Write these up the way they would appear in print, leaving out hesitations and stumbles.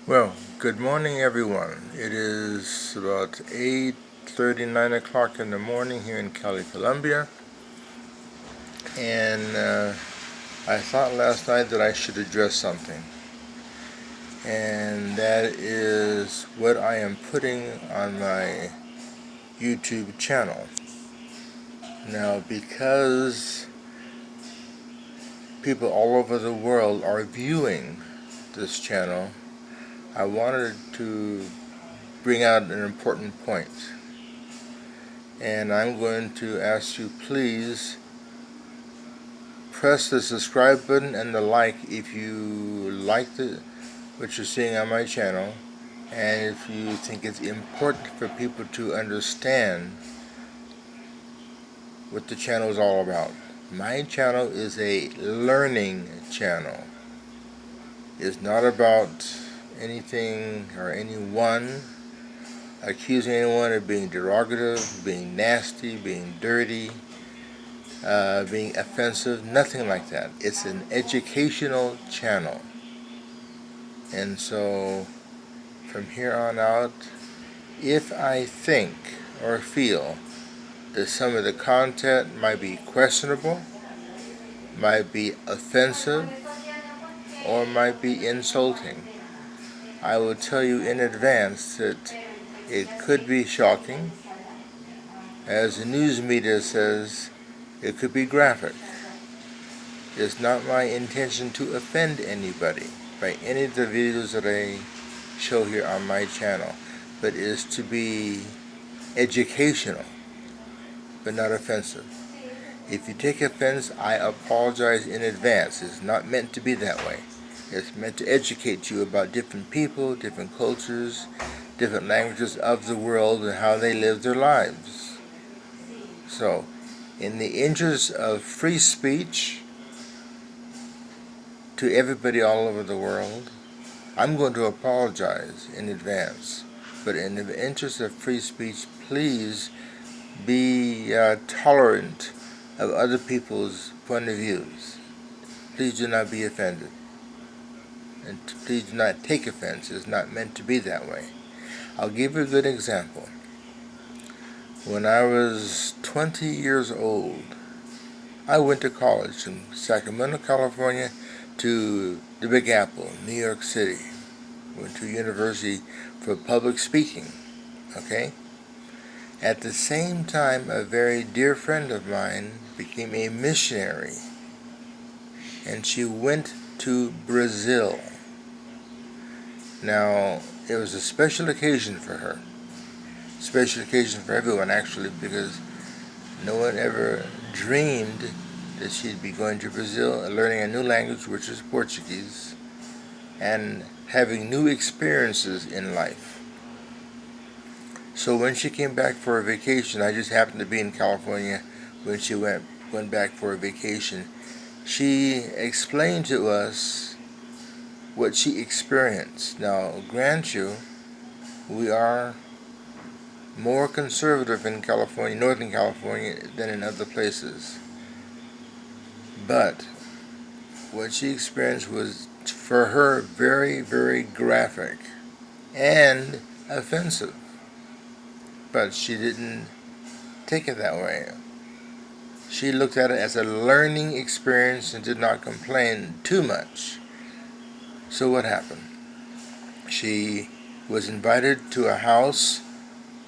Well, good morning, everyone. It is about 8:30, 9 o'clock in the morning here in Cali, Colombia, and I thought last night that I should address something, and that is what I am putting on my YouTube channel. Now, because people all over the world are viewing this channel, I wanted to bring out an important point. And I'm going to ask you, please press the subscribe button and the like if you like what you're seeing on my channel, and if you think it's important for people to understand what the channel is all about. My channel is a learning channel. It's not about anything or anyone, accusing anyone of being derogative, being nasty, being dirty, being offensive, nothing like that. It's an educational channel. And so from here on out, if I think or feel that some of the content might be questionable, might be offensive, or might be insulting, I will tell you in advance that it could be shocking. As the news media says, it could be graphic. It's not my intention to offend anybody by any of the videos that I show here on my channel, but it is to be educational, but not offensive. If you take offense, I apologize in advance. It's not meant to be that way. It's meant to educate you about different people, different cultures, different languages of the world, and how they live their lives. So, in the interest of free speech to everybody all over the world, I'm going to apologize in advance. But in the interest of free speech, please be tolerant of other people's point of views. Please do not be offended. And please do not take offense. It's not meant to be that way. I'll give you a good example. When I was 20 years old, I went to college from Sacramento, California to the Big Apple, New York City. Went to university for public speaking, okay? At the same time, a very dear friend of mine became a missionary, and she went to Brazil. Now, it was a special occasion for her. Special occasion for everyone, actually, because no one ever dreamed that she'd be going to Brazil and learning a new language, which is Portuguese, and having new experiences in life. So when she came back for a vacation, I just happened to be in California when she went back for a vacation. She explained to us what she experienced. Now, grant you, we are more conservative in California, Northern California, than in other places. But what she experienced was, for her, very, very graphic and offensive. But she didn't take it that way. She looked at it as a learning experience and did not complain too much. So what happened? She was invited to a house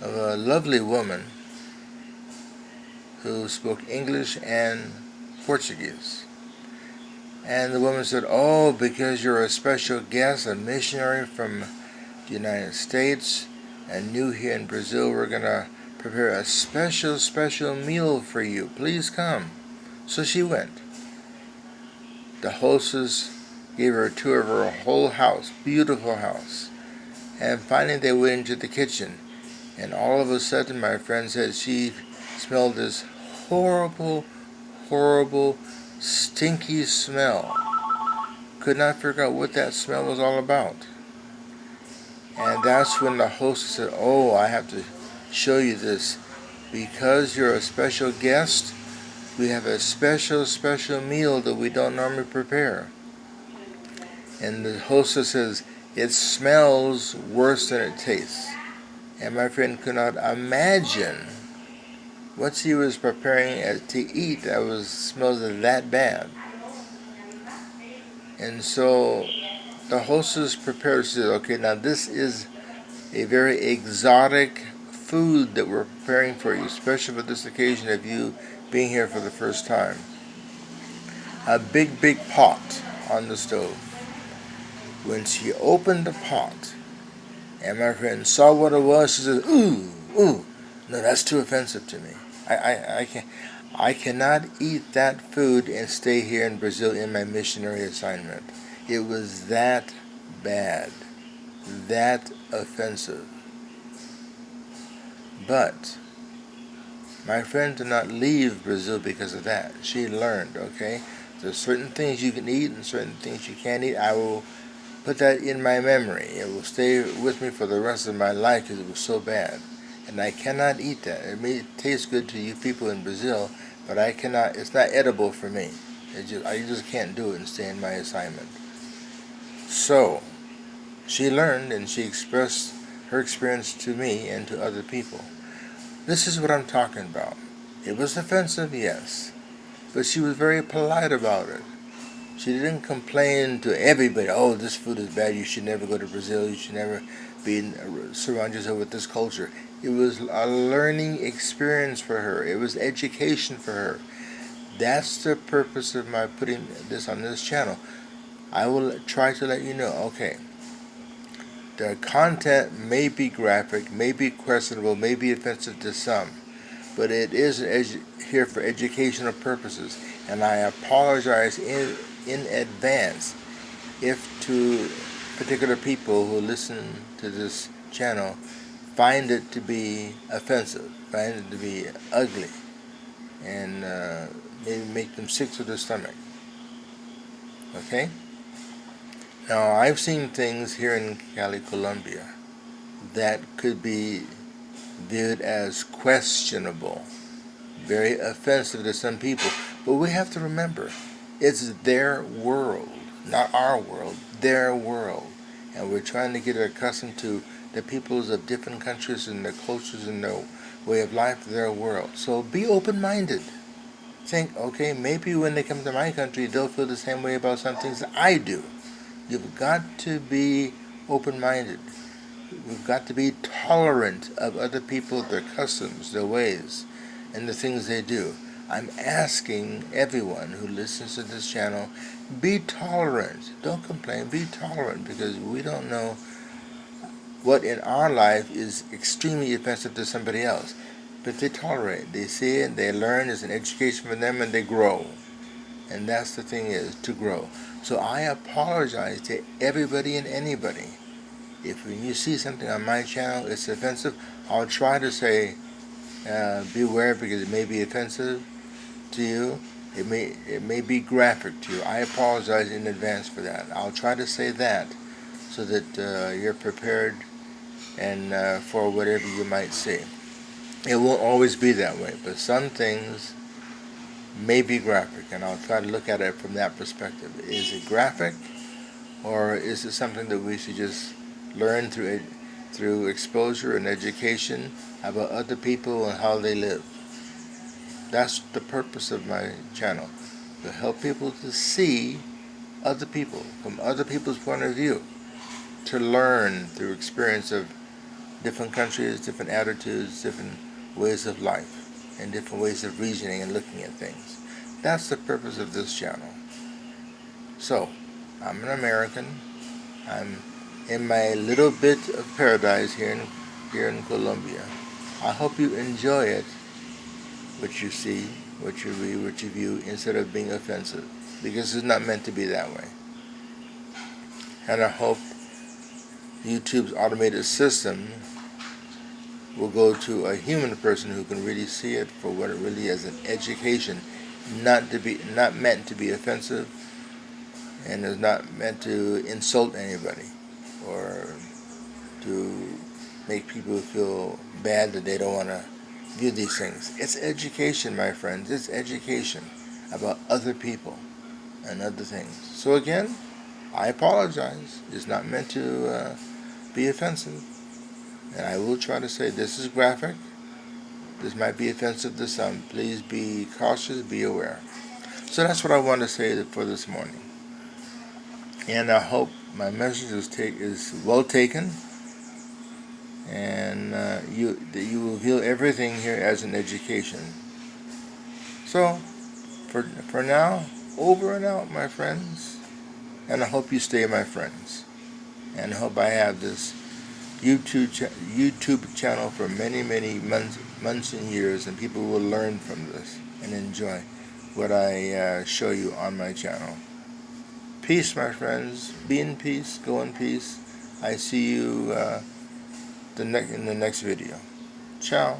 of a lovely woman who spoke English and Portuguese. And the woman said, "Oh, because you're a special guest, a missionary from the United States, and new here in Brazil, we're going to prepare a special meal for you. Please come." So she went. The hostess gave her a tour of her whole house, beautiful house. And finally they went into the kitchen. And all of a sudden, my friend said she smelled this horrible, stinky smell. Could not figure out what that smell was all about. And that's when the hostess said, "Oh, I have to show you this. Because you're a special guest, we have a special meal that we don't normally prepare." And the hostess says, It smells worse than it tastes. And my friend could not imagine what he was preparing to eat that smells that bad. And so the hostess prepared, said, okay, now this is a very exotic food that we're preparing for you, especially for this occasion of you being here for the first time. A big, big pot on the stove. When she opened the pot and my friend saw what it was, she said, ooh, ooh, no, that's too offensive to me. I cannot eat that food and stay here in Brazil in my missionary assignment. It was that bad, that offensive. But my friend did not leave Brazil because of that. She learned, okay, there's certain things you can eat and certain things you can't eat. I will put that in my memory. It will stay with me for the rest of my life because it was so bad. And I cannot eat that. It may taste good to you people in Brazil, but I cannot, it's not edible for me. I just can't do it and stay in my assignment. So, she learned and she expressed her experience to me and to other people. This is what I'm talking about. It was offensive, yes, but she was very polite about it. She didn't complain to everybody, oh, this food is bad, you should never go to Brazil, you should never surround yourself with this culture. It was a learning experience for her. It was education for her. That's the purpose of my putting this on this channel. I will try to let you know, okay, the content may be graphic, may be questionable, may be offensive to some, but it is here for educational purposes. And I apologize in advance if to particular people who listen to this channel find it to be offensive, find it to be ugly, and maybe make them sick to their stomach. Okay? Now, I've seen things here in Cali, Colombia that could be viewed as questionable, very offensive to some people. But we have to remember, it's their world, not our world, their world. And we're trying to get accustomed to the peoples of different countries and their cultures and their way of life, their world. So be open-minded. Think, okay, maybe when they come to my country, they'll feel the same way about some things that I do. You've got to be open-minded. We've got to be tolerant of other people, their customs, their ways, and the things they do. I'm asking everyone who listens to this channel, be tolerant. Don't complain, be tolerant, because we don't know what in our life is extremely offensive to somebody else. But they tolerate, they see it, they learn, it's an education for them, and they grow. And that's the thing, is to grow. So I apologize to everybody and anybody. If when you see something on my channel, it's offensive, I'll try to say, beware, because it may be offensive to you. It may be graphic to you. I apologize in advance for that. I'll try to say that so that you're prepared and for whatever you might see. It won't always be that way, but some things may be graphic, and I'll try to look at it from that perspective. Is it graphic, or is it something that we should just learn through exposure and education about other people and how they live? That's the purpose of my channel, to help people to see other people from other people's point of view, to learn through experience of different countries, different attitudes, different ways of life, and different ways of reasoning and looking at things. That's the purpose of this channel. So, I'm an American. I'm in my little bit of paradise here in Colombia. I hope you enjoy it, what you see, what you read, what you view, instead of being offensive, because it's not meant to be that way. And I hope YouTube's automated system will go to a human person who can really see it for what it really is, an education, not meant to be offensive, and is not meant to insult anybody or to make people feel bad that they don't want to view these things. It's education, my friends. It's education about other people and other things. So again, I apologize. It's not meant to be offensive. And I will try to say this is graphic. This might be offensive to some. Please be cautious, be aware. So that's what I want to say for this morning. And I hope my message is well taken, and that you will view everything here as an education. So, for now, over and out, my friends. And I hope you stay my friends. And I hope I have this YouTube channel for many, many months and years, and people will learn from this and enjoy what I show you on my channel. Peace, my friends. Be in peace. Go in peace. I see you in the next video. Ciao.